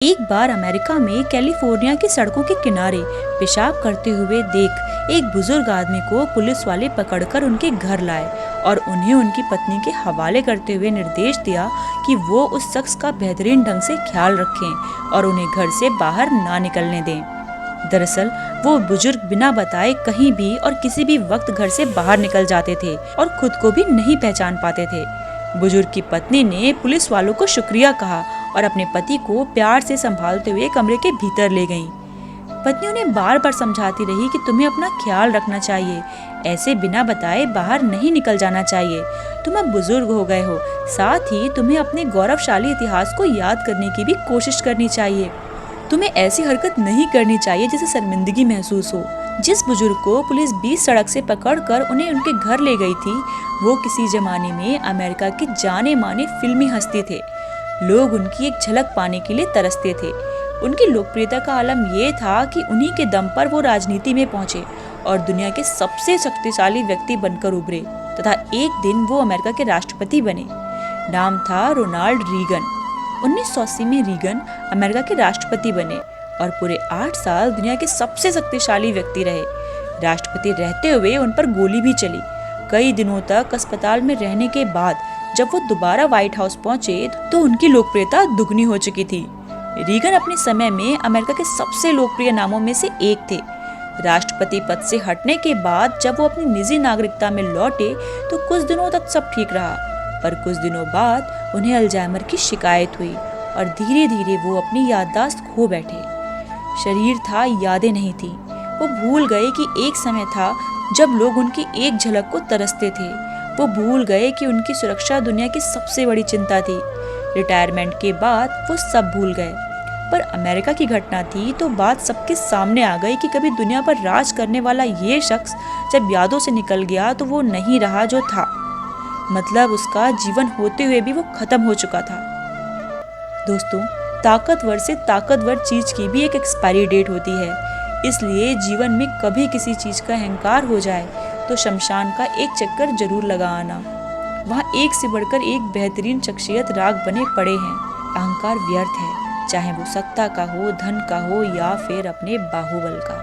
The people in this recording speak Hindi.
एक बार अमेरिका में कैलिफोर्निया की सड़कों के किनारे पेशाब करते हुए देख एक बुजुर्ग आदमी को पुलिस वाले पकड़कर उनके घर लाए और उन्हें उनकी पत्नी के हवाले करते हुए निर्देश दिया कि वो उस शख्स का बेहतरीन ढंग से ख्याल रखें और उन्हें घर से बाहर ना निकलने दें। दरअसल वो बुजुर्ग बिना बताए कहीं भी और किसी भी वक्त घर से बाहर निकल जाते थे और खुद को भी नहीं पहचान पाते थे। बुजुर्ग की पत्नी ने पुलिस वालों को शुक्रिया कहा और अपने पति को प्यार से संभालते हुए कमरे के भीतर ले गईं। पत्नी उन्हें बार बार समझाती रही कि तुम्हें अपना ख्याल रखना चाहिए, ऐसे बिना बताए बाहर नहीं निकल जाना चाहिए। तुम अब बुजुर्ग हो गए हो, साथ ही तुम्हें अपने गौरवशाली इतिहास को याद करने की भी कोशिश करनी चाहिए। तुम्हें ऐसी हरकत नहीं करनी चाहिए जिससे शर्मिंदगी महसूस हो। जिस बुजुर्ग को पुलिस बीच सड़क से पकड़कर उन्हें उनके घर ले गई थी, वो किसी जमाने में अमेरिका के जाने माने फिल्मी हस्ती थे। लोग उनकी एक झलक पाने के लिए तरसते थे। उनकी लोकप्रियता का आलम ये था कि उन्हीं के दम पर वो राजनीति में पहुंचे और दुनिया के सबसे शक्तिशाली व्यक्ति बनकर उभरे तथा एक दिन वो अमेरिका के राष्ट्रपति बने। नाम था रोनाल्ड रीगन। 1980 में रीगन अमेरिका के राष्ट्रपति बने और पूरे 8 साल दुनिया के सबसे शक्तिशाली व्यक्ति रहे। राष्ट्रपति रहते हुए उन पर गोली भी चली। कई दिनों तक अस्पताल में रहने के बाद जब वो दोबारा व्हाइट हाउस पहुंचे तो उनकी लोकप्रियता दुगनी हो चुकी थी। रीगन अपने समय में अमेरिका के सबसे लोकप्रिय नामों में से एक थे। राष्ट्रपति पद से हटने के बाद जब वो अपनी निजी नागरिकता में लौटे तो कुछ दिनों तक सब ठीक रहा, पर कुछ दिनों बाद उन्हें अल्जाइमर की शिकायत हुई और धीरे धीरे वो अपनी याददाश्त खो बैठे। शरीर था, यादें नहीं थी। वो भूल गए कि एक समय था जब लोग उनकी एक झलक को तरसते थे। वो भूल गए कि उनकी सुरक्षा दुनिया की सबसे बड़ी चिंता थी। रिटायरमेंट के बाद वो सब भूल गए। पर अमेरिका की घटना थी तो बात सबके सामने आ गई कि कभी दुनिया पर राज करने वाला ये शख्स जब यादों से निकल गया तो वो नहीं रहा जो था। मतलब उसका जीवन होते हुए भी वो खत्म हो चुका था। दोस्तों, ताकतवर से ताकतवर चीज की भी एक एक्सपायरी डेट होती है। इसलिए जीवन में कभी किसी चीज का अहंकार हो जाए तो शमशान का एक चक्कर जरूर लगा आना। वहाँ एक से बढ़कर एक बेहतरीन शख्सियत राग बने पड़े हैं। अहंकार व्यर्थ है, चाहे वो सत्ता का हो, धन का हो या फिर अपने बाहुबल का।